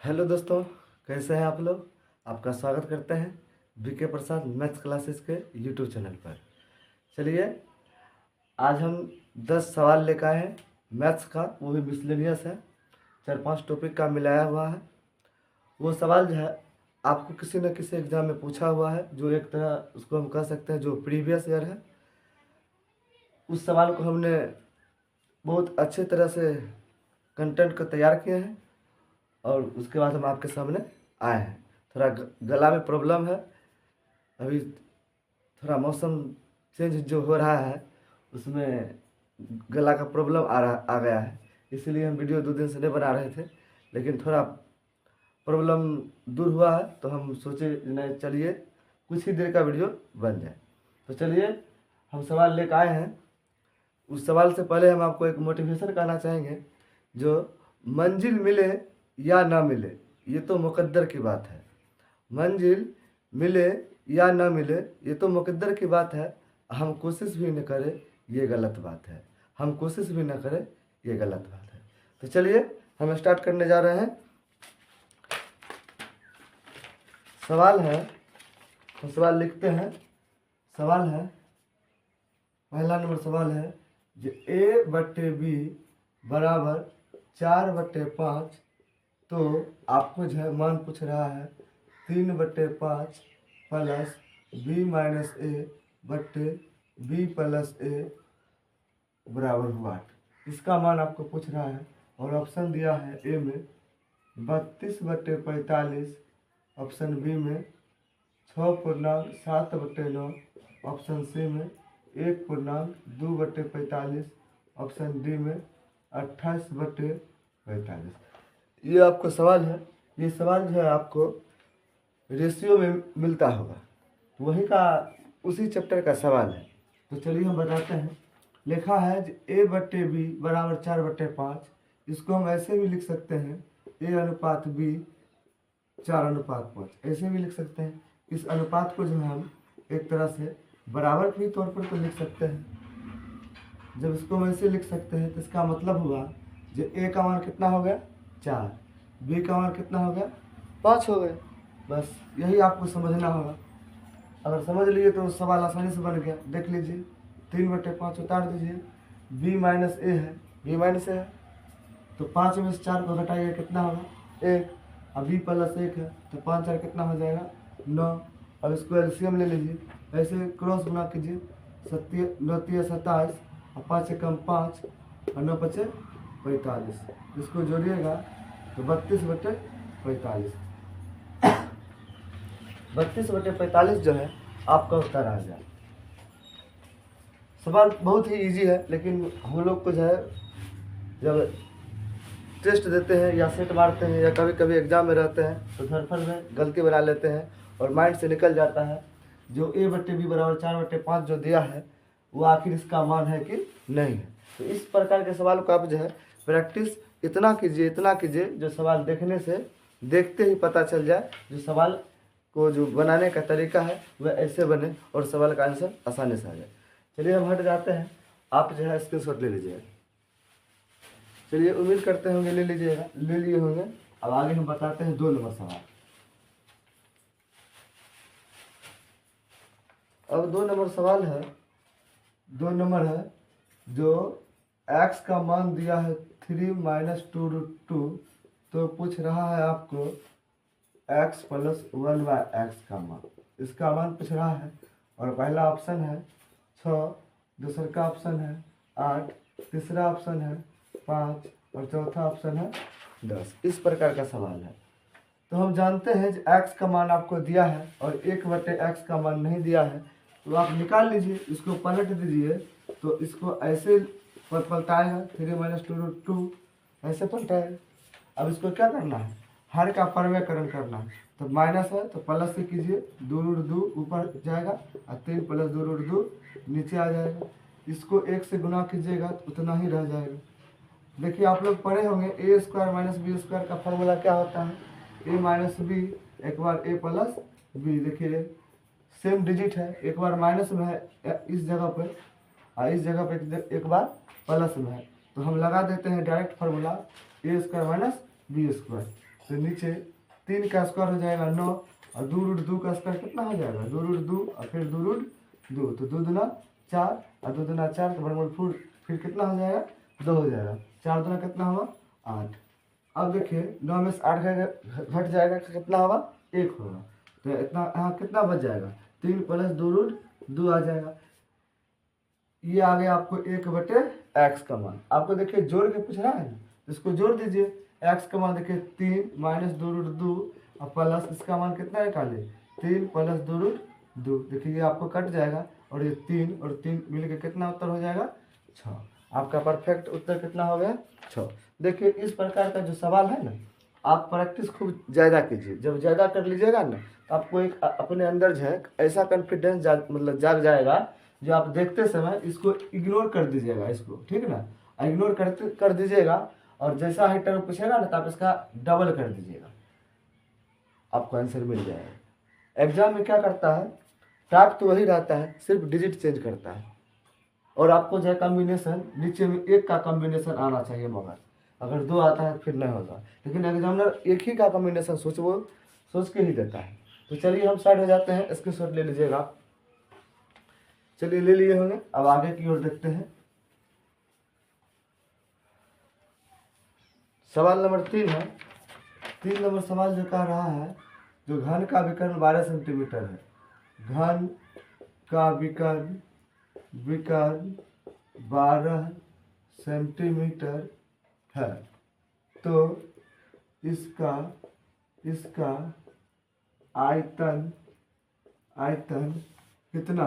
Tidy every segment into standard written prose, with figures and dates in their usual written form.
Hello दोस्तों, कैसे हैं आप लोग। आपका स्वागत करते हैं बीके प्रसाद मैथ्स क्लासेस के यूट्यूब चैनल पर। चलिए, आज हम 10 सवाल लेकर आए हैं मैथ्स का, वो भी मिसलेनियस है, 4-5 टॉपिक का मिलाया हुआ है। वो सवाल जो है आपको किसी न किसी एग्ज़ाम में पूछा हुआ है, जो एक तरह उसको हम कह सकते हैं जो प्रीवियस ईयर है। उस सवाल को हमने बहुत अच्छे तरह से कंटेंट को तैयार किए हैं और उसके बाद हम आपके सामने आए हैं। थोड़ा गला में प्रॉब्लम है, अभी थोड़ा मौसम चेंज जो हो रहा है उसमें गला का प्रॉब्लम आ गया है, इसीलिए हम वीडियो 2 दिन से नहीं बना रहे थे। लेकिन थोड़ा प्रॉब्लम दूर हुआ है तो हम सोचे नहीं, चलिए कुछ ही देर का वीडियो बन जाए। तो चलिए हम सवाल लेकर आए हैं। उस सवाल से पहले हम आपको एक मोटिवेशन कहना चाहेंगे, जो मंजिल मिले या ना मिले ये तो मुकद्दर की बात है। मंजिल मिले या ना मिले ये तो मुकद्दर की बात है। हम कोशिश भी न करें ये गलत बात है। हम कोशिश भी न करें ये गलत बात है। तो चलिए हम स्टार्ट करने जा रहे हैं। सवाल है, हम सवाल लिखते हैं। सवाल है, पहला नंबर सवाल है जो A/B बराबर 4/5, तो आपको जो है मान पूछ रहा है 3/5 प्लस B-A/B+A बराबर हुआ 8। इसका मान आपको पूछ रहा है और ऑप्शन दिया है ए में 32/45, ऑप्शन बी में 6.7/9, ऑप्शन सी में 1.2/45, ऑप्शन डी में 28/45। ये आपको सवाल है। ये सवाल जो है आपको रेशियो में मिलता होगा, वही का उसी चैप्टर का सवाल है। तो चलिए हम बताते हैं। लिखा है A/B बराबर 4/5। इसको हम ऐसे भी लिख सकते हैं A/B 4/5, ऐसे भी लिख सकते हैं। इस अनुपात को जो है हम एक तरह से बराबर के तौर पर तो लिख सकते हैं। जब इसको हम ऐसे लिख सकते हैं तो इसका मतलब हुआ जो A का मान कितना हो गया 4, B का मान कितना हो गया 5 हो गए। बस यही आपको समझना होगा। अगर समझ लिए तो सवाल आसानी से बन गया। देख लीजिए 3/5 उतार दीजिए, B-A है, B-A है तो 5 में से 4 को घटाइए कितना होगा 1, अब B+1 है तो 5 और कितना हो जाएगा 9। अब इसको एलसीएम ले लीजिए, ऐसे क्रॉस गुना कीजिए, 9×3 = 27 और 5 से कम 5 और 9×5 = 45। इसको जोड़िएगा तो 32/45, 32/45 जो है आपका उत्तर आ जाए। सवाल बहुत ही इजी है, लेकिन हम लोग को जो है जब टेस्ट देते हैं या सेट मारते हैं या कभी कभी एग्जाम में रहते हैं तो धरफड़ में गलती बना लेते हैं और माइंड से निकल जाता है। जो A/B बराबर 4/5 जो दिया है वो आखिर इसका मान है कि नहीं है। तो इस प्रकार के सवाल को आप जो है प्रैक्टिस इतना कीजिए जो सवाल देखने से देखते ही पता चल जाए, जो सवाल को जो बनाने का तरीका है वह ऐसे बने और सवाल का आंसर आसानी से आ जाए। चलिए हम हट जाते हैं, आप जो है स्क्रीनशॉट ले लीजिएगा। चलिए उम्मीद करते होंगे ले लिए होंगे। अब आगे हम बताते हैं 2 नंबर सवाल। अब 2 नंबर सवाल है, 2 नंबर है जो x का मान दिया है 3 - 2√2, तो पूछ रहा है आपको x + 1/x का मान। इसका मान पूछ रहा है और पहला ऑप्शन है 6, दूसरा का ऑप्शन है 8, तीसरा ऑप्शन है 5 और चौथा ऑप्शन है 10। इस प्रकार का सवाल है। तो हम जानते हैं कि x का मान आपको दिया है और 1/x का मान नहीं दिया है, तो आप निकाल लीजिए, इसको पलट दीजिए तो इसको ऐसे पलटाएगा 3 - 2√2 ऐसे पलटाएगा। अब इसको क्या करना है, हर का परव्यकरण करना है। तो माइनस है तो प्लस से कीजिए, 2√2 ऊपर जाएगा और 3 + 2√2 नीचे आ जाएगा। इसको 1 से गुना कीजिएगा तो उतना ही रह जाएगा। देखिए आप लोग पढ़े होंगे A² - B² का फॉर्मूला क्या होता है, A - B एक बार A + B। देखिए सेम डिजिट है, एक बार माइनस में है इस जगह पर और इस जगह पर एक बार प्लस में है, तो हम लगा देते हैं डायरेक्ट फार्मूला A² - B²। तो नीचे 3 का स्क्वायर हो जाएगा 9, और 2√2 का स्क्वायर कितना हो जाएगा 2√2, और फिर 2√2, तो 2 दूना 4, और 2 दूना 4, तो वर्गमूल 4, फिर कितना हो जाएगा 2 हो जाएगा। 4 दूना कितना हुआ 8। अब देखिए 9 में से 8 घट जाएगा, कितना होगा 1 होगा। तो इतना यहाँ कितना बच जाएगा 3 + 2√2 आ जाएगा। ये आ गया आपको 1/x का मान। आपको देखिए जोड़ के पूछ रहा है ना, इसको जोड़ दीजिए। x का मान देखिए 3 - 2√2 और प्लस इसका मान कितना निकाले 3 + 2√2। देखिए ये आपको कट जाएगा, और ये 3 और 3 मिल के कितना उत्तर हो जाएगा 6। आपका परफेक्ट उत्तर कितना हो गया 6। देखिए इस प्रकार का जो सवाल है ना, आप प्रैक्टिस खूब ज़्यादा कीजिए। जब ज़्यादा कर लीजिएगा ना, तो आपको एक अपने अंदर जो है ऐसा कॉन्फिडेंस मतलब जाग जाएगा, जो आप देखते समय इसको इग्नोर कर दीजिएगा इसको, ठीक है ना। इग्नोर कर दीजिएगा, और जैसा ही टर्म पूछेगा ना, तो आप इसका डबल कर दीजिएगा, आपको आंसर मिल जाएगा। एग्जाम में क्या करता है, टाइप तो वही रहता है, सिर्फ डिजिट चेंज करता है। और आपको जो है कॉम्बिनेशन नीचे में 1 का कॉम्बिनेशन आना चाहिए, मगर अगर 2 आता है फिर नहीं होगा। लेकिन एग्जामिनर 1 ही का कॉम्बिनेशन सोच के ही देता है। तो चलिए हम साइड हो जाते हैं, स्क्रीनशॉट ले लीजिएगा आप। चलिए ले लिए होंगे, अब आगे की ओर देखते हैं। सवाल नंबर 3 है। 3 नंबर सवाल जो कह रहा है, जो घन का विकर्ण 12 सेंटीमीटर है, घन का विकर्ण 12 सेंटीमीटर है, तो इसका आयतन कितना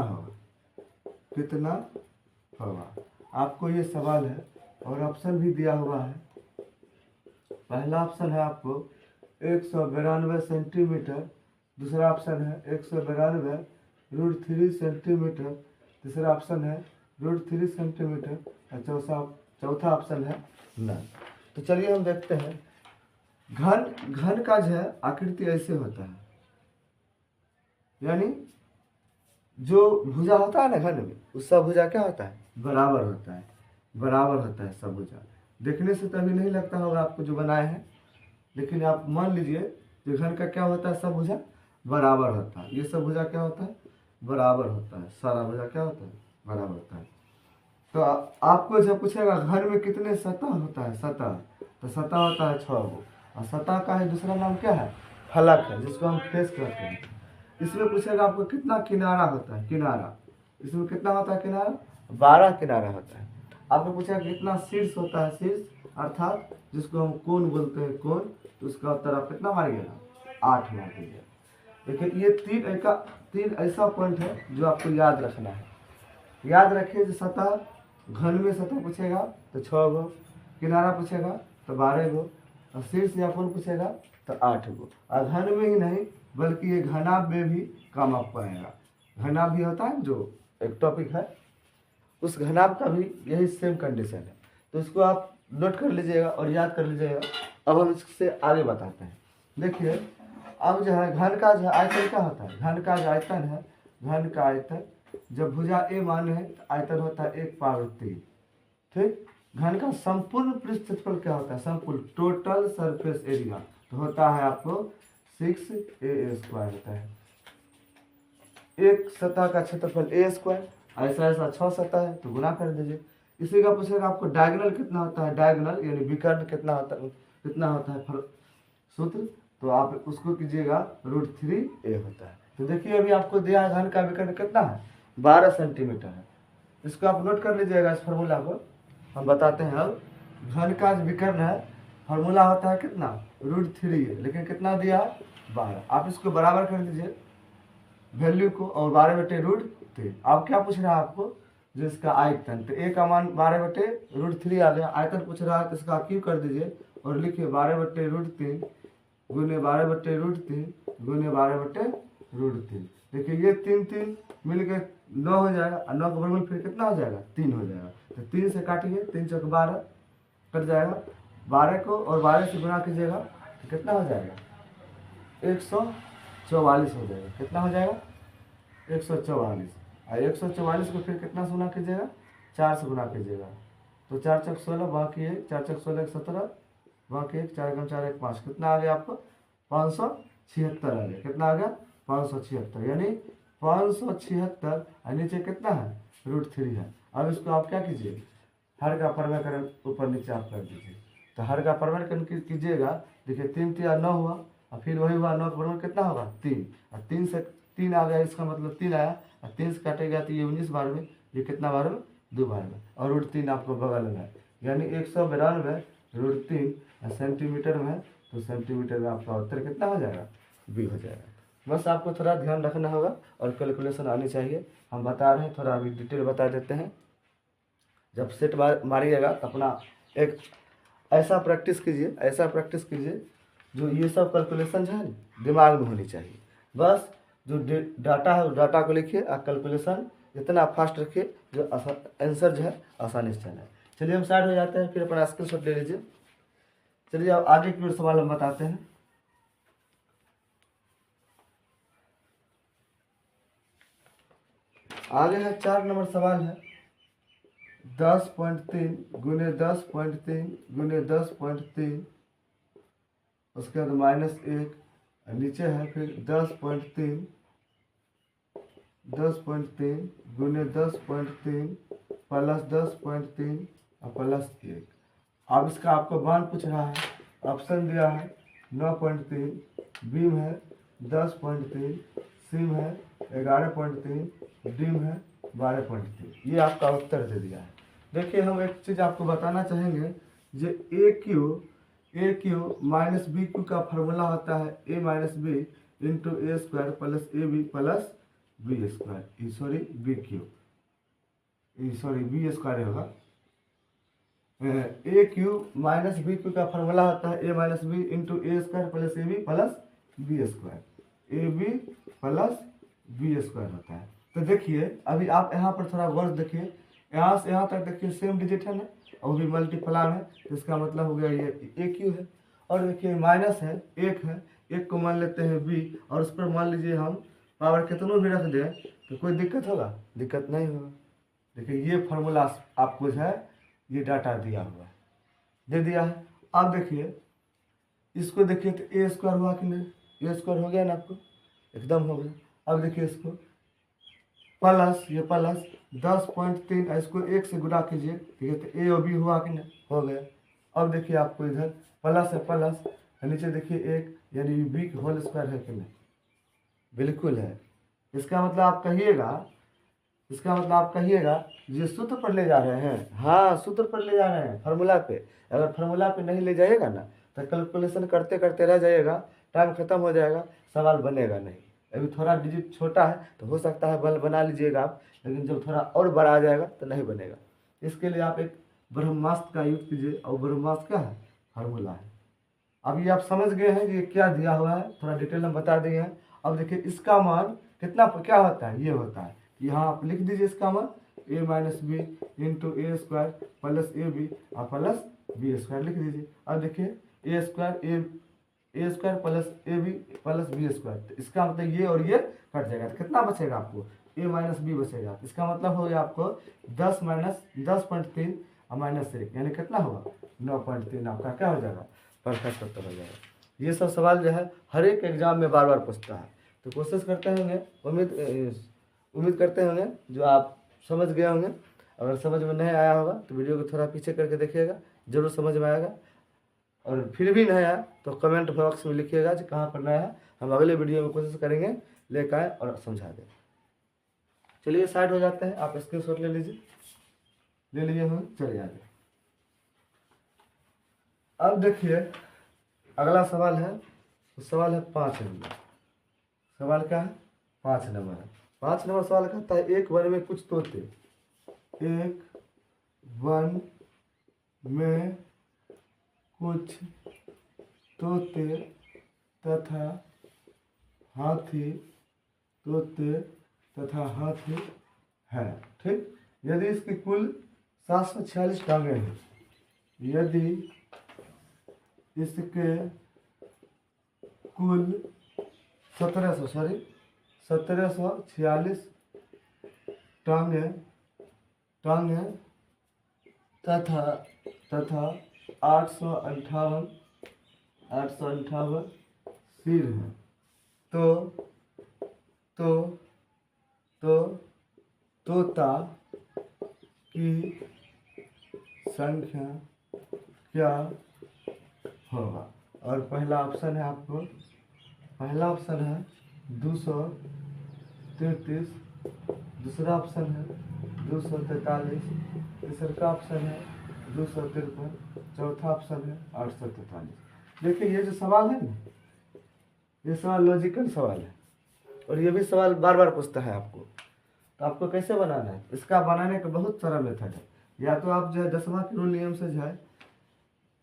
होगा। आपको ये सवाल है, और ऑप्शन भी दिया हुआ है। पहला ऑप्शन है आपको 192 सेंटीमीटर, दूसरा ऑप्शन है 192√3 सेंटीमीटर, तीसरा ऑप्शन है √3 सेंटीमीटर, और चौथा ऑप्शन है नन। तो चलिए हम देखते हैं। घन का जो है आकृति ऐसे होता है, यानी जो भुजा होता है ना घन में, उसका भुजा क्या होता है बराबर होता है सब भुजा। देखने से तभी नहीं लगता होगा आपको जो बनाए हैं, लेकिन आप मान लीजिए जो घन का क्या होता है सब भुजा बराबर होता है। ये सब भुजा क्या होता है बराबर होता है, सारा भुजा क्या होता है बराबर होता है। तो आपको जब पूछेगा घन में कितने सतह होता है, सतह, तो सतह होता है 6 गो, और सतह का ही दूसरा नाम क्या है फलक है, जिसको हम फेस कहते हैं। इसमें पूछेगा आपको कितना किनारा होता है, किनारा इसमें कितना होता है किनारा 12 किनारा होता है। आपको पूछेगा कितना शीर्ष होता है, शीर्ष अर्थात जिसको हम कोण बोलते हैं कोण, तो उसका उत्तर आप कितना मारिएगा 8 मार दीजिए। देखिए ये 3 ऐसा पॉइंट है जो आपको याद रखना है। याद रखिए जो सतह घन में सतह पूछेगा तो 6 गो, किनारा पूछेगा तो 12 गो, और शीर्ष या कोण पूछेगा तो 8 गो। और घन में ही नहीं बल्कि ये घनाभ में भी काम आपको आएगा। घनाभ भी होता है जो एक टॉपिक है, उस घनाभ का भी यही सेम कंडीशन है। तो इसको आप नोट कर लीजिएगा और याद कर लीजिएगा। अब हम इससे आगे बताते हैं। देखिए अब जो है घन का जो आयतन क्या होता है, घन का जो आयतन है, घन का आयतन जब भुजा ए मान है तो आयतन होता है 1/3। ठीक, घन का संपूर्ण पृष्ठ क्षेत्रफल क्या होता है, संपूर्ण टोटल सरफेस एरिया, तो होता है आपको 6a² होता है। एक सतह का क्षेत्रफल a², ऐसा 6 सतह है तो गुना कर दीजिए। इसी का पूछेगा आपको डायगोनल कितना होता है, डायगोनल यानी विकर्ण कितना होता है सूत्र, तो आप उसको कीजिएगा √3a होता है। तो देखिए अभी आपको दिया है घन का विकर्ण कितना है 12 सेंटीमीटर है। इसको आप नोट कर लीजिएगा, इस फार्मूला को हम बताते हैं। अब घन का विकर्ण है, फार्मूला होता है कितना √3a, लेकिन कितना दिया है 12। आप इसको बराबर कर दीजिए वैल्यू को, और 12/√3। अब क्या पूछ रहा है आपको जो इसका आयतन, तो a का मान 12/√3 आ गया। आयतन पूछ रहा है तो इसका क्यू कर दीजिए और लिखिए 12/√3 गुने 12/√3 गुने 12/√3। देखिए ये 3 मिल के 9 हो जाएगा, और 9 का वर्गमूल फिर कितना हो जाएगा 3 हो जाएगा। तो 3 से काटिए, 3 चौक 12 कट जाएगा। 12 को और 12 से गुना कीजिएगा तो कितना हो जाएगा 144 हो जाएगा। कितना हो जाएगा 144, और 144 को फिर कितना से गुना कीजिएगा 4 से गुना कीजिएगा, तो 4 चौक 16, बाकी है 4 चौक 16 17 वहाँ के 1 4 4 1 5 कितना आ गया आपको 576 आ गया। कितना आ गया 576, यानी 576 और नीचे कितना है √3 है। अब इसको आप क्या कीजिए हर का परिवर्तन ऊपर नीचे आप कर दीजिए। तो हर का परिवर्तन कीजिएगा, देखिए 3 3 9 हुआ और फिर वही हुआ 9 का परिवर्तन कितना होगा 3 और 3 से 3 आ गया, इसका मतलब 3 आया और 3 से काटेगा तो ये 19 बार में, ये कितना बार में 2 बार में और √3 आपको बगल में है, यानी 192 √3 सेंटीमीटर में है। तो सेंटीमीटर में आपका उत्तर कितना हो जाएगा बी हो जाएगा। बस आपको थोड़ा ध्यान रखना होगा और कैलकुलेशन आनी चाहिए। हम बता रहे हैं, थोड़ा अभी डिटेल बता देते हैं। जब सेट मारिएगा तो अपना एक ऐसा प्रैक्टिस कीजिए जो ये सब कैलकुलेशन जो है ना दिमाग में होनी चाहिए। बस जो डाटा है उस डाटा को लिखिए और कैलकुलेशन इतना फास्ट रखिए जो आंसर जो है आसानी से चले। चलिए हम स्टार्ट हो जाते हैं, फिर अपना स्क्रीनशॉट ले लीजिए। चलिए अब आगे की सवाल हम बताते हैं। आगे है 4 नंबर सवाल है 10.3 गुने 10.3 गुने 10.3, उसके बाद -1 नीचे है फिर 10.3 गुने 10.3 प्लस 10.3 और +1। अब इसका आपको मान पूछ रहा है, ऑप्शन दिया है 9.3, बीम है 10.3, सीम है 11.3, डीम है 12.3। ये आपका उत्तर दे दिया है। देखिए हम एक चीज़ आपको बताना चाहेंगे, जो A cube minus B cube का फार्मूला होता है a minus B into A square plus A B plus B square, sorry B cube, sorry B square होगा। A cube minus B cube का फार्मूला होता है a minus B into A square plus A B plus B square, A B plus B square होता है। तो देखिए अभी आप यहाँ पर थोड़ा गौर देखिए, यहाँ से यहाँ तक देखिए सेम डिजिट है ना और भी मल्टीप्लाई है, तो इसका मतलब हो गया ये ए क्यू है। और देखिए माइनस है 1 है, 1 को मान लेते हैं बी और उस पर मान लीजिए हम पावर कितनों भी रख दें तो कोई दिक्कत होगा, दिक्कत नहीं होगा। देखिए ये फार्मूला आपको जो है ये डाटा दिया हुआ है, दे दिया है। अब देखिए इसको देखिए तो ए स्क्वायर हुआ कि नहीं, ए स्क्वायर हो गया ना आपको, एकदम हो गया। अब देखिए इसको प्लस, ये प्लस 10.3 इसको 1 से गुणा कीजिए, ठीक है, तो ए और बी हुआ कि नहीं, हो गया। अब देखिए आपको इधर प्लस है प्लस, नीचे देखिए 1 यानी बी होल स्क्वायर है कि नहीं, बिल्कुल है। इसका मतलब आप कहिएगा ये सूत्र पर ले जा रहे हैं, हाँ सूत्र पर ले जा रहे हैं, फार्मूला पे। अगर फार्मूला पे नहीं ले जाइएगा ना तो कैलकुलेशन करते करते रह जाइएगा, टाइम खत्म हो जाएगा, सवाल बनेगा नहीं। अभी थोड़ा डिजिट छोटा है तो हो सकता है बना लीजिएगा आप, लेकिन जब थोड़ा और बड़ा आ जाएगा तो नहीं बनेगा। इसके लिए आप एक ब्रह्मास्त्र का यूज कीजिए, और ब्रह्मास्त्र क्या है फार्मूला है। अब ये आप समझ गए हैं कि ये क्या दिया हुआ है, थोड़ा डिटेल में बता दिए हैं। अब देखिए इसका मान कितना क्या होता है, ये होता है, यहाँ आप लिख दीजिए इसका मान a minus B into A square plus A b और प्लस बी स्क्वायर लिख दीजिए। अब देखिए a square plus A B plus B square, तो इसका मतलब ये और ये कट जाएगा, तो कितना बचेगा आपको a माइनस बी बचेगा। इसका मतलब हो गया आपको 10 माइनस 10.3 और -1 यानी कितना होगा 9.3, आपका क्या हो जाएगा परफेक्ट उत्तर हो जाएगा। ये सब सवाल जो है हर एक एग्जाम में बार बार पूछता है, तो कोशिश करते होंगे, उम्मीद करते होंगे जो आप समझ गए होंगे। अगर समझ में नहीं आया होगा तो वीडियो को थोड़ा पीछे करके देखिएगा, जरूर समझ में आएगा। और फिर भी नहीं आया तो कमेंट बॉक्स में लिखिएगा कि कहाँ पर नया है, हम अगले वीडियो में कोशिश करेंगे लेकर आए और समझा दें। चलिए साइड हो जाते हैं, आप स्क्रीनशॉट ले लीजिए, ले लीजिए हम चले आगे। अब देखिए अगला सवाल है, तो सवाल है 5 नंबर। सवाल क्या है 5 नंबर है। 5 नंबर सवाल कहता है एक वन में कुछ तोते, एक वन में कुछ तोते तथा हाथी है, ठीक। यदि इसकी कुल 746 टांगे हैं, यदि इसके कुल 1746 टांगे तथा 858 858 सिर है। तो तोता की संख्या क्या होगा? और पहला ऑप्शन है आपको, पहला ऑप्शन है 233, दूसरा ऑप्शन है 243, तीसरा ऑप्शन है 253, चौथा ऑप्शन है 843। देखिए ये जो सवाल है ना, ये सवाल लॉजिकल सवाल है और ये भी सवाल बार बार पूछता है आपको। तो आपको कैसे बनाना है? इसका बनाने का बहुत सारा मेथड है। या तो आप जो है 10वां के रूल नियम से जो है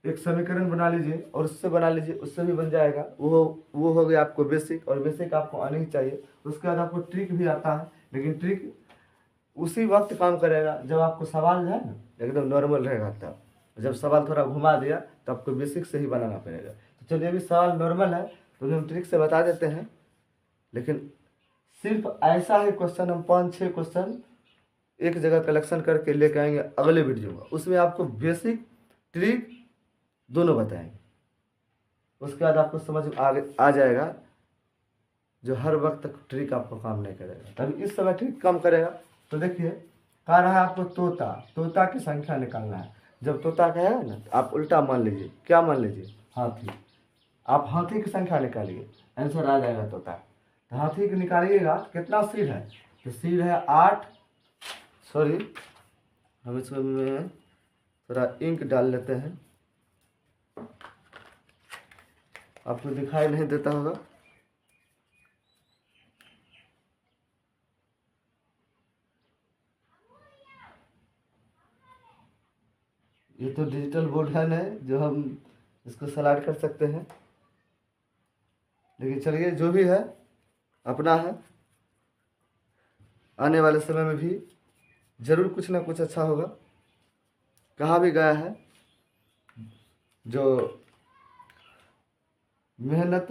एक समीकरण बना लीजिए और उससे बना लीजिए, उससे भी बन जाएगा। वो हो गया आपको बेसिक, और बेसिक आपको आनी ही चाहिए। उसके बाद आपको ट्रिक भी आता है, लेकिन ट्रिक उसी वक्त काम करेगा जब आपको सवाल जो है ना एकदम नॉर्मल रहेगा। तब जब सवाल थोड़ा घुमा दिया तो आपको बेसिक से ही बनाना पड़ेगा। तो चलिए अभी सवाल नॉर्मल है तो भी हम ट्रिक से बता देते हैं, लेकिन सिर्फ ऐसा ही क्वेश्चन हम 5-6 क्वेश्चन एक जगह कलेक्शन करके लेके आएंगे अगले वीडियो में। उसमें आपको बेसिक ट्रिक दोनों बताएंगे। उसके बाद आपको समझ में आ जाएगा जो हर वक्त तक ट्रिक आपको काम नहीं करेगा, तभी इस समय ट्रिक काम करेगा। तो देखिए कह रहा है आपको तोता की संख्या निकालना है। जब तोता कहेगा ना तो आप उल्टा मान लीजिए, क्या मान लीजिए? हाथी। आप हाथी की संख्या निकालिए, आंसर आ जाएगा तोता। तो हाथी की निकालिएगा, कितना सिर है? तो सिर है 8। सॉरी, हम इसमें थोड़ा इंक डाल लेते हैं, आपको दिखाई नहीं देता होगा। ये तो डिजिटल बोर्ड है ना, जो हम इसको स्लाइड कर सकते हैं, लेकिन चलिए जो भी है अपना है। आने वाले समय में भी जरूर कुछ ना कुछ अच्छा होगा। कहा भी गया है जो मेहनत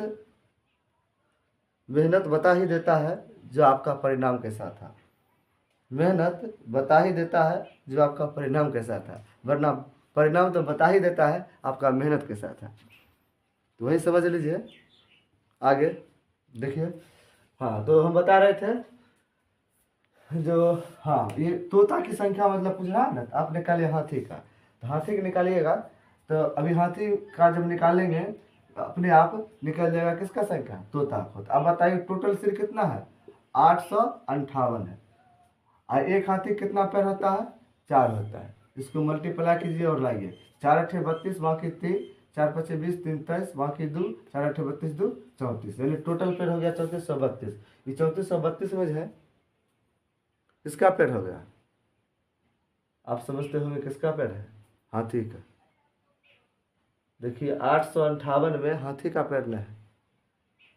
बता ही देता है जो आपका परिणाम कैसा था। मेहनत बता ही देता है जो आपका परिणाम कैसा था, वरना परिणाम तो बता ही देता है आपका मेहनत कैसा था। तो वही समझ लीजिए। आगे देखिए, हाँ तो हम बता रहे थे जो, हाँ ये तोता की संख्या मतलब पूछ रहा है ना, तो आप निकालिए हाथी का। तो हाथी का निकालिएगा तो अभी हाथी का जब निकालेंगे अपने आप निकल जाएगा किसका संख्या? तोता को। तो अब बताइए टोटल सिर कितना है? 858 है। और एक हाथी कितना पैर होता है? 4 होता है। इसको मल्टीप्लाई कीजिए और लाइए। 4 8 32, बाकी 3, 4 5 20, 3 23, बाकी 2, 4 8 32, 2 34, यानी टोटल पेड़ हो गया 3432। ये 3432 में जो है किसका पेड़ हो गया? आप समझते होंगे किसका पेड़ है? हाथी का। देखिए 858 में हाथी का पैर नहीं है,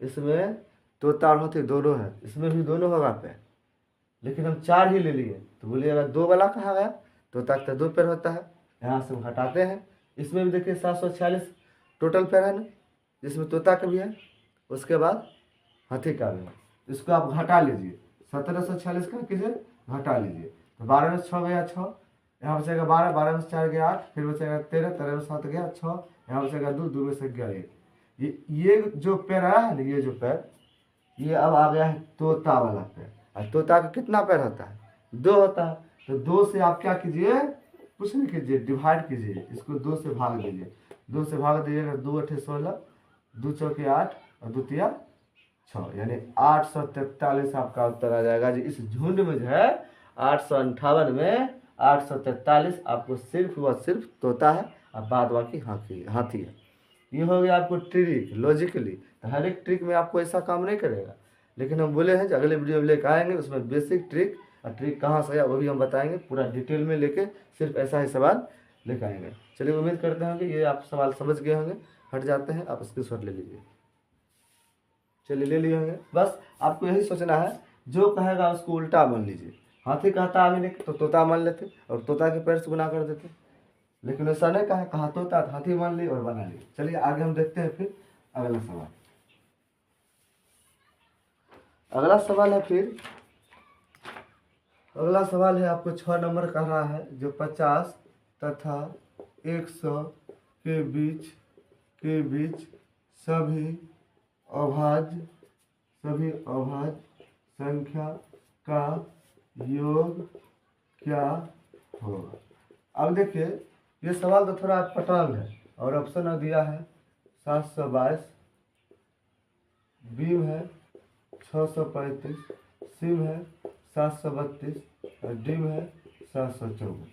इसमें तोता और हाथी दोनों है, इसमें भी दोनों होगा पैर, लेकिन हम 4 ही ले लिए। तो बोलिएगा 2 वाला कहाँ गया? तोता का 2 पैर होता है, यहाँ से हम हटाते हैं। इसमें भी देखिए 746 टोटल पैर है ना, जिसमें तोता का भी है, उसके बाद हाथी का भी है। इसको आप घटा लीजिए, 1746 का कीजिए, घटा लीजिए। तो 12 में 6 गया 6, यहाँ बचेगा 12, 12 में 4 गया 8, फिर बचेगा 13, 13 में 7 गया 6, यहाँ बचेगा 2, 2 में से गया 1। ये जो पैर आया है ना, ये जो पैर, ये अब आ गया है तोता वाला पैर। और तोता का कितना पैर होता है? 2 होता है। तो 2 से आप क्या कीजिए? कुछ नहीं कीजिए, डिवाइड कीजिए, इसको 2 से भाग दीजिए। 2 से भाग दीजिएगा, 2 8 16, 2 चौके 8 और 2 तिया 6, यानी 843 आपका उत्तर आ जाएगा जी। इस झुंड में जो है 858 में 843 आपको सिर्फ व सिर्फ तोता है और बाद बाकी हाथी है। ये हो गया आपको ट्रिक लॉजिकली। तो हर एक ट्रिक में आपको ऐसा काम नहीं करेगा, लेकिन हम बोले हैं कि अगले वीडियो में लेकर आएंगे, उसमें बेसिक ट्रिक और ट्रिक कहाँ से आया वो भी हम बताएंगे, पूरा डिटेल में लेके सिर्फ ऐसा ही सवाल लेकर आएंगे। चलिए उम्मीद करते हैं कि ये आप सवाल समझ गए होंगे। हट जाते हैं, आप स्क्रीनशॉट ले लीजिए। चलिए ले लिए होंगे। बस आपको यही सोचना है, जो कहेगा उसको उल्टा मान लीजिए। हाथी कहता अभी नहीं तो तोता मान लेते और तोता के पैर से गुना कर देते, लेकिन ऐसा नहीं कहा तोता, हाथी मान ली और बना ली। चलिए आगे हम देखते हैं फिर अगला सवाल। अगला सवाल है फिर, अगला सवाल है आपको 6 नंबर कह रहा है, जो 50 तथा 100 के बीच सभी अभाज्य संख्या का योग क्या होगा। अब देखिए ये सवाल तो थोड़ा पटल है और ऑप्शन दिया है 722, बीम है 635, सिम है 732 और डीम है 724।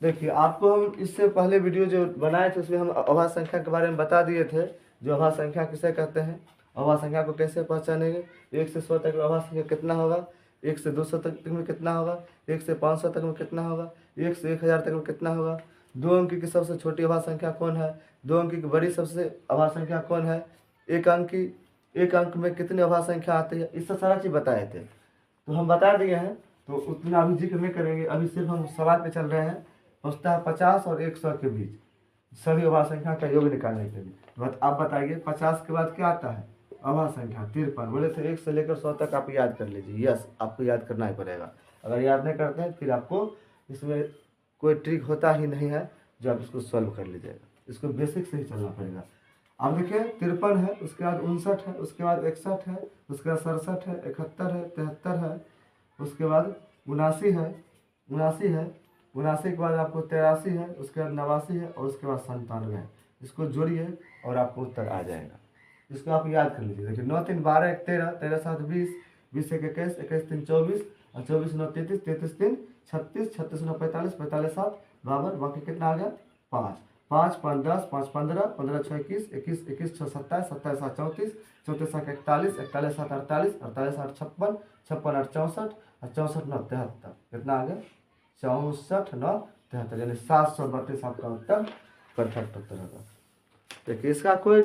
देखिए आपको हम इससे पहले वीडियो जो बनाए थे उसमें हम अभाज्य संख्या के बारे में बता दिए थे, जो अभाज्य संख्या किसे कहते हैं, अभाज्य संख्या को कैसे पहचानेंगे, 1 से 100 तक अभाज्य संख्या कितना होगा, 1 से 200 तक में कितना होगा, 1 से 500 तक में कितना होगा, 1 से 1000 तक में कितना होगा, 2 अंक की सबसे छोटी अभाज्य संख्या कौन है, 2 अंक की बड़ी सबसे अभाज्य संख्या कौन है, एक अंक में कितनी अभाज्य संख्या आती है, इससे सारा चीज़ बताए थे। तो हम बता दिए हैं, तो उतना अभी जिक्र नहीं करेंगे, अभी सिर्फ हम सवाल पे चल रहे हैं। होता है 50 और 100 के बीच सभी अभाज्य संख्या का योग निकालने के लिए। तो आप बताइए 50 के बाद क्या आता है, अभाज्य संख्या 53। बोले थे 1 से लेकर 100 तक आप याद कर लीजिए। यस, आपको याद करना ही पड़ेगा। अगर याद नहीं करते हैं फिर आपको इसमें कोई ट्रिक होता ही नहीं है जो आप इसको सॉल्व कर लीजिएगा, इसको बेसिक से ही चलना पड़ेगा। अब देखिए 53 है, उसके बाद 59 है, उसके बाद 61 है, उसके बाद 67 है, 71 है, 73 है, उसके बाद 79 है, 79 के बाद आपको 83 है, उसके बाद 89 है और उसके बाद 97 है। इसको जोड़िए और आपको उत्तर आ जाएगा। इसको आप याद कर लीजिए। देखिए 9 3 12 1 13, 13 7 20, 20 1 21, 21 3 24 और 24 9 33, 33 3 36, 36 9 45, 45 7 52, बाकी कितना आ गया 5, 5 5 10, 5 15, 15 6 21, 21 21 6 27, 27 7 34, 34 7 41, 41 7 48, 48 8 56, 56 8 64 और 64 9 73, कितना आ गया 64 9 73, यानी 732 आपका उत्तर परफेक्ट उत्तर होगा। देखिए इसका कोई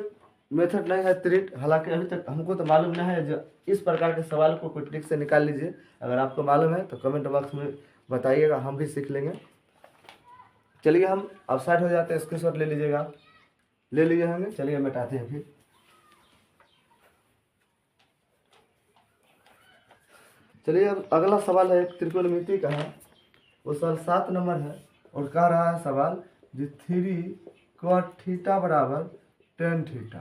मेथड नहीं है ट्रिक, हालांकि अभी तक हमको तो मालूम नहीं है। जो इस प्रकार के सवाल को कोई ट्रिक से निकाल लीजिए, अगर आपको मालूम है तो कमेंट बॉक्स में बताइएगा, हम भी सीख लेंगे। चलिए हम अब साइड हो जाते हैं, स्क्रीनशॉट ले लीजिएगा, ले लिए होंगे। चलिए मिटाते हैं फिर। चलिए अब अगला सवाल है, त्रिकोणमिति का है, वो सवाल 7 नंबर है और कह रहा है सवाल जो 3 cot थीटा बराबर tan थीटा,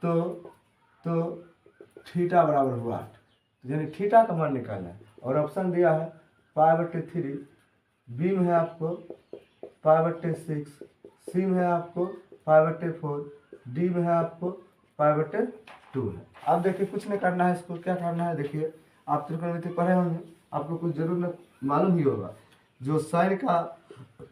तो थीटा बराबर हुआ 8, यानी थीटा का मान निकालना है। और ऑप्शन दिया है π/3, बीम है आपको π/6, सिम है आपको π/4, डीम है आपको π/2 है। अब देखिए कुछ नहीं करना है, इसको क्या करना है, देखिए आप त्रिकोणमिति पढ़े होंगे, आपको कुछ जरूर मालूम ही होगा। जो साइन का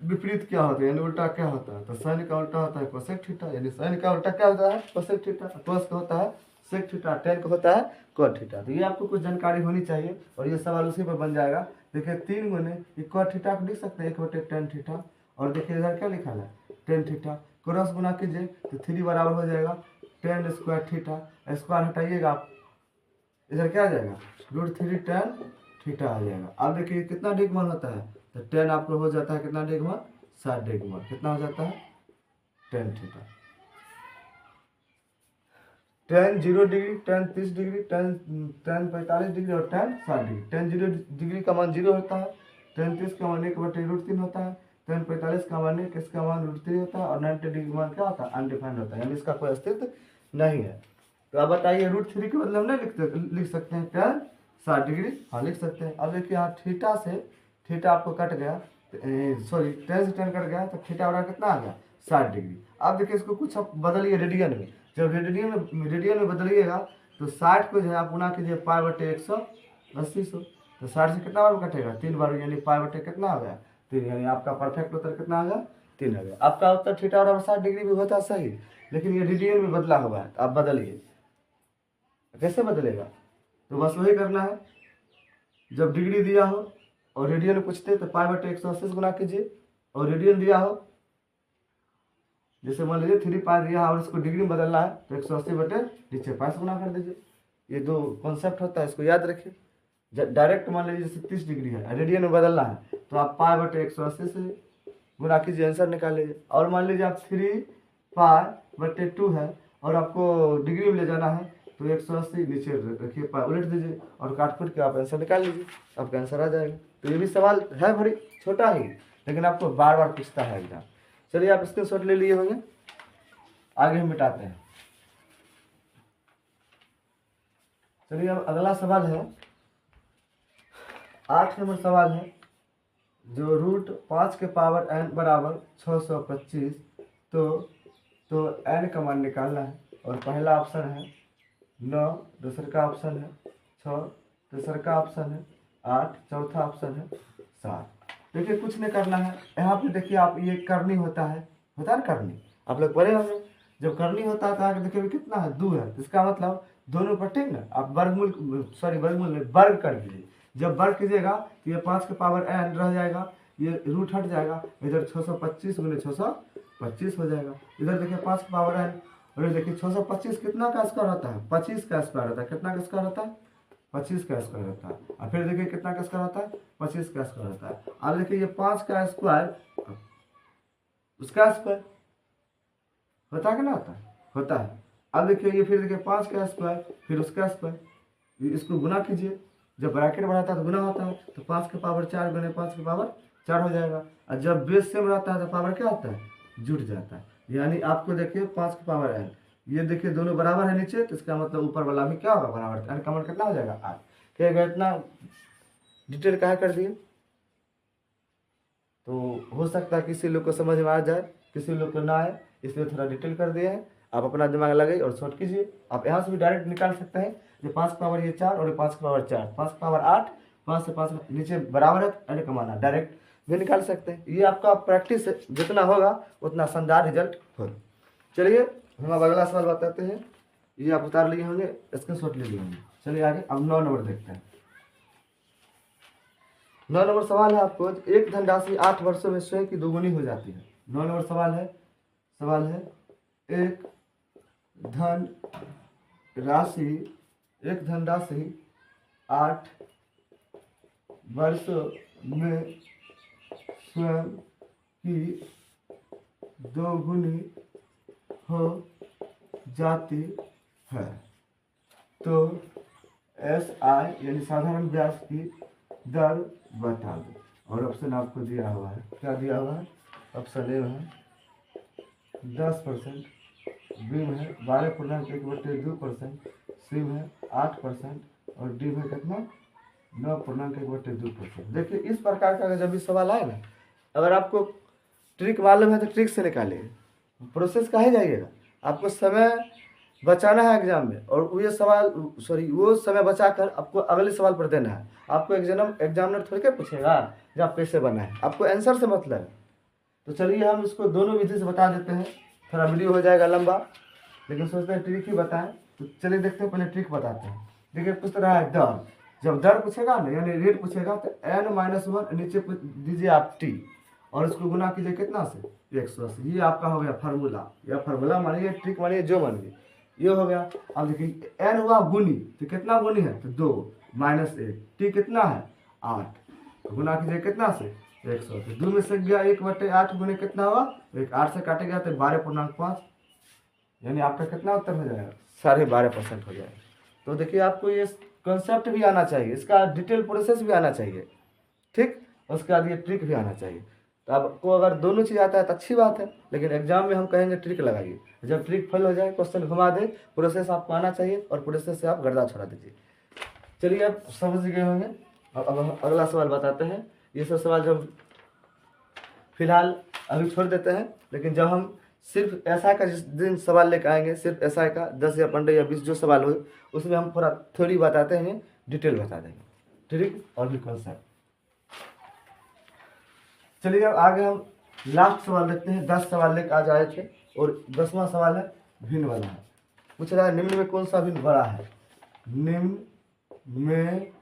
विपरीत क्या होता है, यानी उल्टा क्या होता है, तो साइन का उल्टा होता है कोसेक थीटा, यानी साइन का उल्टा क्या होता है कोसेक थीटा, कोस का होता है सेक थीटा, टेन का होता है कॉट थीटा। तो ये आपको कुछ जानकारी होनी चाहिए और ये सवाल उसी पर बन जाएगा। देखिए 3 गुने कॉट थीटा को लिख सकते हैं 1/tan थीटा, और देखिए इधर क्या लिखा है tan थीटा, क्रॉस गुना कीजिए तो 3 बराबर हो जाएगा tan स्क्वायर थीटा, स्क्वायर हटाइएगा आप, इधर क्या आ जाएगा √3 tan थीटा आ जाएगा। अब देखिए कितना डिग्री होता है, तो tan आपको हो जाता है कितना डिग्री, 60 डिग्री, कितना हो जाता है tan theta. tan 0 degree, tan 30 degree, tan 45 degree और tan 60 डिग्री। tan 0 डिग्री का मान 0 होता है, tan 30 का मान 1/√3 होता है, tan 45 का मान किसका मान √3 होता है और 90 डिग्री मान क्या होता है अनडिफाइंड होता है, यानी इसका कोई अस्तित्व नहीं है। तो आप बताइए √3 के बदले हम नहीं लिख सकते हैं tan 60 डिग्री, हाँ लिख सकते हैं। अब देखिए यहाँ थीटा से थीटा आपको कट गया, सॉरी tan से tan कट गया, तो थीटा बराबर कितना आ गया 60 डिग्री। अब देखिए इसको कुछ आप बदलिए रेडियन में, जब रेडियन में बदलिएगा तो 60 को जो है आप गुना कीजिए π/180, तो 60 से कितना बार कटेगा 3 बार, यानी π/, कितना आ गया 3, यानी आपका परफेक्ट उत्तर कितना आ गया 3 आ गया। आपका उत्तर थीटा बराबर 60 डिग्री भी होता सही, लेकिन ये रेडियन में बदला हुआ है, तो आप बदलिए। कैसे बदलेगा, तो बस वही करना है, जब डिग्री दिया हो और रेडियन पूछते तो π/180 से गुना कीजिए, और रेडियन दिया हो जैसे मान लीजिए 3 पाई दिया और इसको डिग्री में बदलना है तो 180/नीचे पाई से गुना कर दीजिए। ये दो कॉन्सेप्ट होता है, इसको याद रखिए। डायरेक्ट मान लीजिए जैसे 30 डिग्री है, रेडियन में बदलना है तो आप π/180 से गुना कीजिए, आंसर निकाल लीजिए। और मान लीजिए आप 3π/2 है और आपको डिग्री में ले जाना है तो 180 नीचे रखिए, पाई उलट दीजिए और काट फूट के आप आंसर निकाल लीजिए, आपका आंसर आ जाएगा। तो ये भी सवाल है बड़ी छोटा ही, लेकिन आपको बार बार पूछता है एग्जाम। चलिए आप स्क्रीनशॉट ले लिए होंगे, आगे हम मिटाते हैं। चलिए अब अगला सवाल है, 8 नंबर सवाल है, जो रूट 5 के पावर n बराबर 625, तो n का मान निकालना है। और पहला ऑप्शन है 9, दूसरे का ऑप्शन है 6, तीसरे का ऑप्शन है 8, चौथा ऑप्शन है 7। देखिए कुछ नहीं करना है, यहाँ पे देखिए आप ये करनी होता है ना करनी, आप लोग पढ़े होंगे। जब करनी होता है तो आगे देखिए कितना है 2 है, इसका मतलब दोनों पर ठीक ना, आप वर्गमूल में वर्ग कर दीजिए। जब वर्ग कीजिएगा तो ये 5 के पावर n रह जाएगा, ये रूट हट जाएगा, इधर 625 गुने 625 हो जाएगा। इधर देखिए 5 के पावर n, और देखिए 625 कितना का स्क्वायर होता है, 25 का स्क्वायर होता है। कितना का स्क्वायर होता है, 25 का स्क्वायर होता है। और फिर देखिए कितना का स्क्वायर होता है, 25 का स्क्वायर होता है। अब देखिए ये 5 का स्क्वायर उसका स्क्वायर होता है कि ना होता है। अब देखिए ये फिर देखिए 5 का स्क्वायर फिर उसका स्क्वायर, इसको गुना कीजिए। जब ब्रैकेट बढ़ाता है तो गुना होता है, तो 5 के पावर 4 गुने 5 के पावर 4 हो जाएगा। और जब बेस सेम रहता है तो पावर क्या होता है, जुट जाता है। यानी आपको देखिए 5 के पावर n, ये देखिए दोनों बराबर है नीचे, तो इसका मतलब ऊपर वाला भी क्या होगा बराबर, n का मान कितना हो जाएगा 8। क्या इतना डिटेल कहा कर दिए, तो हो सकता है किसी लोग को समझ में आ जाए, किसी लोग को ना आए, इसलिए थोड़ा डिटेल कर दिया है। आप अपना दिमाग लगाइए और शॉर्ट कीजिए। आप यहाँ से भी डायरेक्ट निकाल सकते हैं, जो 5 के पावर ये 4 और 5 के पावर 4, 5 के पावर 8, 5 से 5 नीचे बराबर है, n कमाना डायरेक्ट भी निकाल सकते हैं। ये आपका प्रैक्टिस जितना होगा उतना शानदार रिजल्ट होगा। चलिए हम अब अगला सवाल बताते हैं, ये आप उतार लिए होंगे, स्क्रीनशॉट ले लिए होंगे। चलिए आगे अब 9 नंबर देखते हैं। 9 नंबर सवाल है आपको, एक धनराशि 8 वर्षों में स्वयं की दोगुनी हो जाती है। 9 नंबर सवाल है एक धनराशि 8 वर्षों में स्वयं की दोगुनी हो जाती है, तो SI यानी साधारण ब्याज की दर बता दो। और ऑप्शन आपको दिया हुआ है, क्या दिया हुआ है, ऑप्शन ए है 10%, बी में है 12.1/2%, सी में है 8% और डी में कितना 9.1/2%। देखिए इस प्रकार का जब भी सवाल आए ना, अगर आपको ट्रिक मालूम है तो ट्रिक से निकालिए, प्रोसेस कहे जाइएगा। आपको समय बचाना है एग्जाम में, और वो समय बचाकर आपको अगले सवाल पर देना है। आपको एग्जामिनर थोड़ी के पूछेगा जब आप कैसे बनाए, आपको आंसर से मतलब है। तो चलिए हम इसको दोनों विधि से बता देते हैं, थोड़ा वीडियो हो जाएगा लंबा, लेकिन सोचते हैं ट्रिक ही बताएं। तो चलिए देखते हैं, पहले ट्रिक बताते हैं। देखिए पूछ रहा है दर, जब दर पूछेगा ना यानी रेट पूछेगा तो n-1 नीचे दीजिए आप t, और इसको गुना कीजिए कितना से 180। ये आपका हो गया फार्मूला, या फार्मूला मानिए ट्रिक मानिए जो मानिए, ये हो गया। अब देखिए n हुआ गुनी, तो कितना गुनी है तो 2 - 1, t कितना है 8, तो गुना कीजिए कितना से 100, तो 2 में से गया 1/8 गुने कितना हुआ, 8 से काटेगा तो 12.5, यानी आपका कितना उत्तर हो जाएगा 12.5% हो जाएगा। तो देखिए आपको ये कॉन्सेप्ट भी आना चाहिए, इसका डिटेल प्रोसेस भी आना चाहिए, ठीक, उसके बाद ये ट्रिक भी आना चाहिए। तो आपको अगर दोनों चीज़ आता है तो अच्छी बात है, लेकिन एग्जाम में हम कहेंगे ट्रिक लगाइए। जब ट्रिक फेल हो जाए, क्वेश्चन घुमा दे, प्रोसेस आपको आना चाहिए और प्रोसेस से आप गर्दा छोड़ा दीजिए। चलिए आप समझ गए होंगे। अब हम अगला सवाल बताते हैं। ये सब सवाल जब फिलहाल अभी छोड़ देते हैं, लेकिन जब हम सिर्फ एसआई का जिस दिन सवाल लेकर आएंगे, सिर्फ एसआई का 10 या 15 या 20 जो सवाल हो, उसमें हम पूरा थ्योरी बताते हैं, डिटेल बता देंगे, ट्रिक और भी कॉन्सेप्ट। चलिए अब आगे हम लास्ट सवाल देखते हैं। 10 सवाल लेकर आज आए थे, और 10वां सवाल है भिन्न वाला है। पूछ रहा है निम्न में कौन सा भिन्न बड़ा है, निम्न में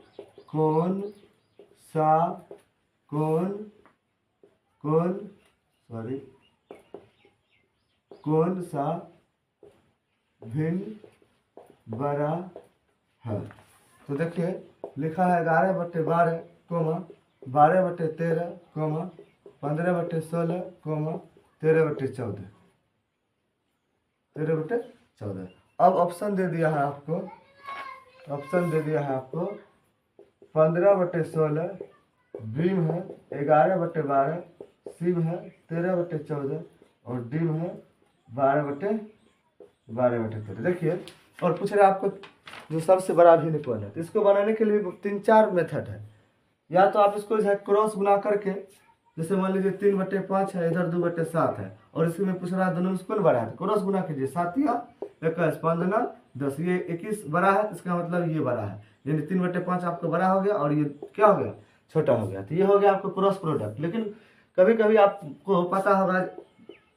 कौन सा भिन्न बड़ा है। तो देखिए लिखा है 11/12, 12/13, 15/16, 13/14, 13/14। अब ऑप्शन दे दिया है आपको, 15/16, बी में है 11/12, सी में है 13/14 और डी में है 12/13। देखिए और पूछ रहे आपको जो सबसे बड़ा भिन्न कोण है। तो इसको बनाने के लिए 3-4 मेथड है। या तो आप इसको जो है क्रॉस गुना करके, जैसे मान लीजिए 3/5 है, इधर 2/7 है, और इसी में पूछ रहा है दोनों में कौन बड़ा है, तो क्रॉस गुना कीजिए। 7 या 21, 5 10, ये 21 बड़ा है, इसका मतलब ये बड़ा है, यानी 3/5 आपका बड़ा हो गया और ये क्या हो गया, छोटा हो गया। तो ये हो गया आपको क्रॉस प्रोडक्ट। लेकिन कभी कभी आपको पता होगा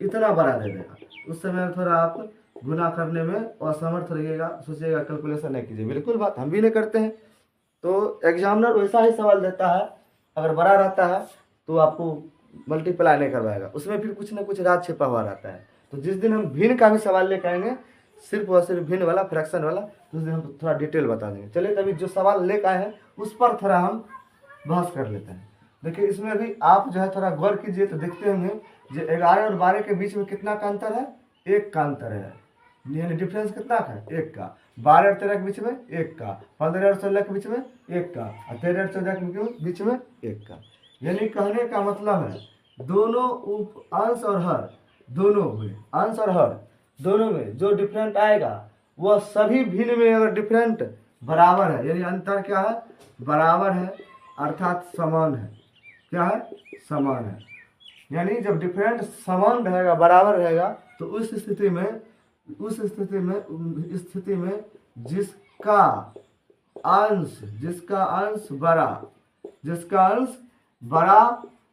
इतना बड़ा दे देगा, उस समय थोड़ा आप गुना करने में असमर्थ रहिएगा, सोचिएगा, कैलकुलेशन नहीं कीजिए। बिल्कुल बात हम भी नहीं करते हैं। तो एग्जामिनर वैसा ही सवाल देता है, अगर बड़ा रहता है तो आपको मल्टीप्लाई नहीं करवाएगा, उसमें फिर कुछ ना कुछ राज छिपा हुआ रहता है। तो जिस दिन हम भिन्न का भी सवाल लेकर आएंगे, सिर्फ और सिर्फ भिन्न वाला, फ्रैक्शन वाला, तो उस दिन हम थोड़ा डिटेल बता देंगे। चलिए तभी जो सवाल लेकर आए हैं उस पर थोड़ा हम बहस कर लेते हैं। देखिए इसमें भी आप जो है थोड़ा गौर कीजिए तो देखते होंगे जो 11 और 12 के बीच में कितना का अंतर है, 1 का अंतर है, यानी डिफरेंस कितना का है, 1 का। 12 और 13 के बीच में 1 का, 15 और 16 के बीच में 1 का, और 13 और 14 के बीच में 1 का। यानी कहने का मतलब है दोनों अंश और हर दोनों हुए, अंश और हर दोनों में जो डिफरेंट आएगा वह सभी भिन्न में अगर डिफरेंट बराबर है, यानी अंतर क्या है, बराबर है, अर्थात समान है। क्या है, समान है। यानी जब डिफरेंट समान रहेगा, बराबर रहेगा, तो उस स्थिति में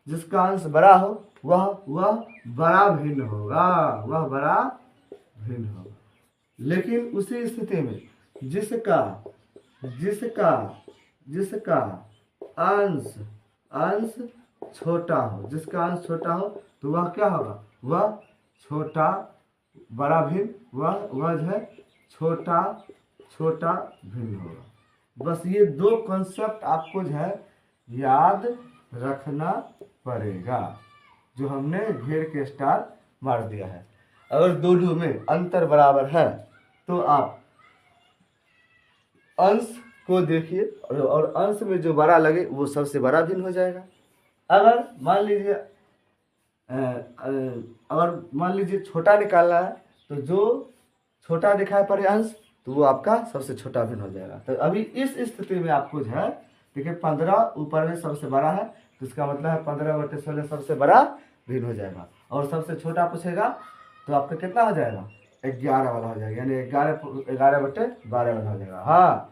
जिसका अंश बड़ा हो वह बड़ा भिन्न होगा, लेकिन उसी स्थिति में जिसका अंश छोटा हो, तो वह क्या होगा, वह छोटा बड़ा भिन्न, वह जो है छोटा भिन्न होगा। बस ये 2 कॉन्सेप्ट आपको जो है याद रखना पड़ेगा, जो हमने घेर के स्टार मार दिया है। अगर दोनों में अंतर बराबर है तो आप अंश को देखिए और अंश में जो बड़ा लगे वो सबसे बड़ा भिन्न हो जाएगा। अगर मान लीजिए छोटा निकालना है, तो जो छोटा दिखाई पड़े अंश, तो वो आपका सबसे छोटा भिन्न हो जाएगा। तो अभी इस स्थिति में आपको जो है देखिए 15 ऊपर में सबसे बड़ा है, तो इसका मतलब है 15/16 सबसे बड़ा भिन्न हो जाएगा। और सबसे छोटा पूछेगा तो आपका कितना हो जाएगा, 11 वाला हो जाएगा, यानी 11/12 वाला हो जाएगा। हाँ,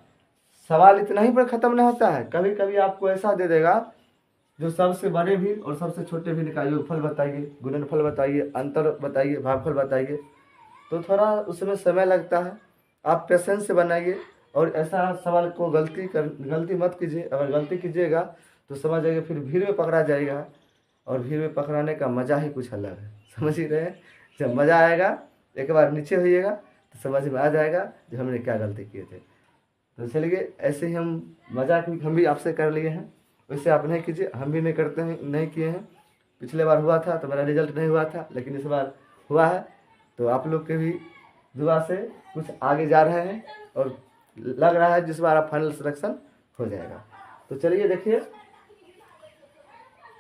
सवाल इतना ही पर ख़त्म नहीं होता है, कभी कभी आपको ऐसा दे देगा जो सबसे बड़े भिन्न और सबसे छोटे भिन्न का योगफल बताइए, गुणनफल बताइए, अंतर बताइए, भागफल बताइए। तो थोड़ा उसमें समय लगता है, आप पेशेंस से बनाइए और ऐसा सवाल को गलती मत कीजिए। अगर गलती कीजिएगा तो समझ जाइए फिर भीड़ में पकड़ा जाएगा, और भीड़ में पकड़ाने का मज़ा ही कुछ अलग है, समझ ही रहे हैं। जब मज़ा आएगा, एक बार नीचे होइएगा तो समझ में आ जाएगा कि हमने क्या गलती किए थे। तो चलिए ऐसे ही हम मजाक हम भी आपसे कर लिए हैं, वैसे आप नहीं कीजिए, हम भी नहीं करते हैं, नहीं किए हैं। पिछले बार हुआ था तो मेरा रिजल्ट नहीं हुआ था, लेकिन इस बार हुआ है। तो आप लोग के भी दुआ से कुछ आगे जा रहे हैं और लग रहा है जिस बार आप फाइनल सिलेक्शन हो जाएगा। तो चलिए देखिए,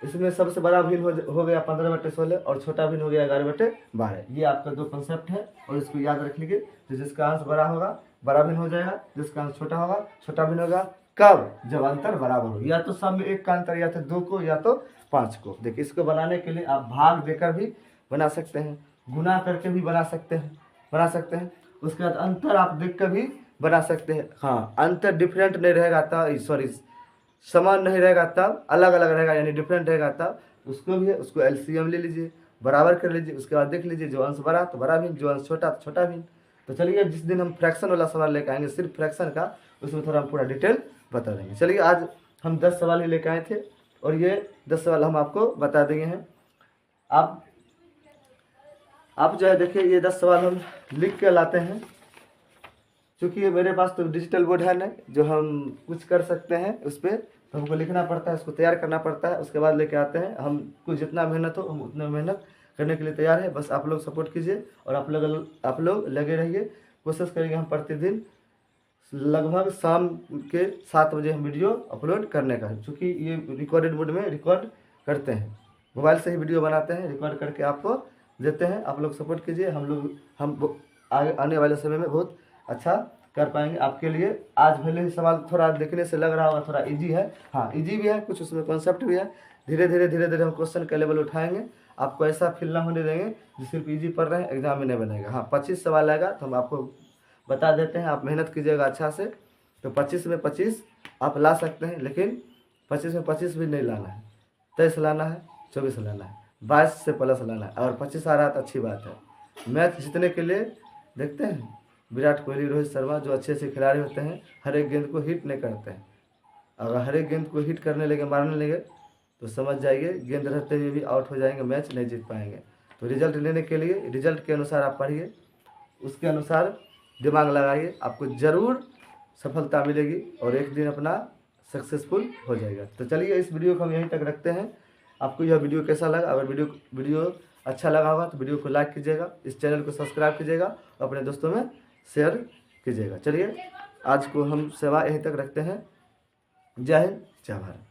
इसमें सबसे बड़ा भिन्न हो गया 15/16 और छोटा भिन्न हो गया 11/12। ये आपका 2 कॉन्सेप्ट है और इसको याद रख लीजिए। तो जिसका अंश बड़ा होगा बड़ा भिन्न हो जाएगा, जिसका अंश छोटा होगा छोटा भिन्न होगा। कब, जब अंतर बराबर हो, या तो सब में 1 का अंतर, या तो 2 को, या तो 5 को। देखिए इसको बनाने के लिए आप भाग देकर भी बना सकते हैं, गुना करके भी बना सकते हैं। उसके बाद अंतर आप देख कर भी बना सकते हैं। हाँ, अंतर डिफरेंट नहीं रहेगा तब, सॉरी समान नहीं रहेगा तब, अलग अलग रहेगा, यानी डिफरेंट रहेगा तब उसको भी है, उसको एलसीएम ले लीजिए, बराबर कर लीजिए। उसके बाद देख लीजिए जो अंश बड़ा तो बड़ा भिन्न, जो अंश छोटा तो छोटा भिन्न। तो चलिए जिस दिन हम फ्रैक्शन वाला सवाल लेकर आएंगे, सिर्फ फ्रैक्शन का, उसमें थोड़ा हम पूरा डिटेल बता देंगे। चलिए आज हम 10 सवाल ही लेकर आए थे और ये 10 सवाल हम आपको बता देंगे हैं। आप जो है देखिए ये 10 सवाल हम लिख के लाते हैं, क्योंकि मेरे पास तो डिजिटल बोर्ड है नहीं जो हम कुछ कर सकते हैं उस पर, तो हमको लिखना पड़ता है, उसको तैयार करना पड़ता है, उसके बाद लेके आते हैं। हमको जितना मेहनत हो हम उतना मेहनत करने के लिए तैयार है। बस आप लोग सपोर्ट कीजिए और आप लोग लगे रहिए। कोशिश करेंगे हम प्रतिदिन लगभग शाम के 7 बजे हम वीडियो अपलोड करने का, क्योंकि ये रिकॉर्डेड मोड में रिकॉर्ड करते हैं, मोबाइल से ही वीडियो बनाते हैं, रिकॉर्ड करके आपको देते हैं। आप लोग सपोर्ट कीजिए, हम आने वाले समय में बहुत अच्छा कर पाएंगे। आपके लिए आज भले ही सवाल थोड़ा देखने से लग रहा होगा थोड़ा इजी है, हाँ इजी भी है, कुछ उसमें कॉन्सेप्ट भी है। धीरे धीरे हम क्वेश्चन का लेवल उठाएंगे, आपको ऐसा फील ना होने देंगे जो सिर्फ इजी पढ़ रहे हैं एग्जाम में नहीं बनेगा। हाँ 25 सवाल आएगा तो हम आपको बता देते हैं, आप मेहनत कीजिएगा अच्छा से तो 25 में 25 आप ला सकते हैं, लेकिन 25 में 25 भी नहीं लाना है, 23 लाना है, 24 लाना है, 22 से प्लस लाना है। और 25 आ रहा तो अच्छी बात है। मैच जीतने के लिए देखते हैं विराट कोहली, रोहित शर्मा जो अच्छे अच्छे खिलाड़ी होते हैं हर एक गेंद को हिट नहीं करते हैं। अगर हर एक गेंद को हिट करने लगे, मारने लगे तो समझ जाइए गेंद रहते हुए भी आउट हो जाएंगे, मैच नहीं जीत पाएंगे। तो रिजल्ट लेने के लिए रिजल्ट के अनुसार आप पढ़िए, उसके अनुसार दिमाग लगाइए, आपको ज़रूर सफलता मिलेगी और एक दिन अपना सक्सेसफुल हो जाएगा। तो चलिए इस वीडियो को हम यहीं तक रखते हैं। आपको यह वीडियो कैसा लगा? अगर वीडियो अच्छा लगा होगा तो वीडियो को लाइक कीजिएगा, इस चैनल को सब्सक्राइब कीजिएगा और अपने दोस्तों में शेयर कीजिएगा। चलिए आज को हम सेवा यहीं तक रखते हैं। जय हिंद, जय भारत,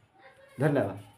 धन्यवाद।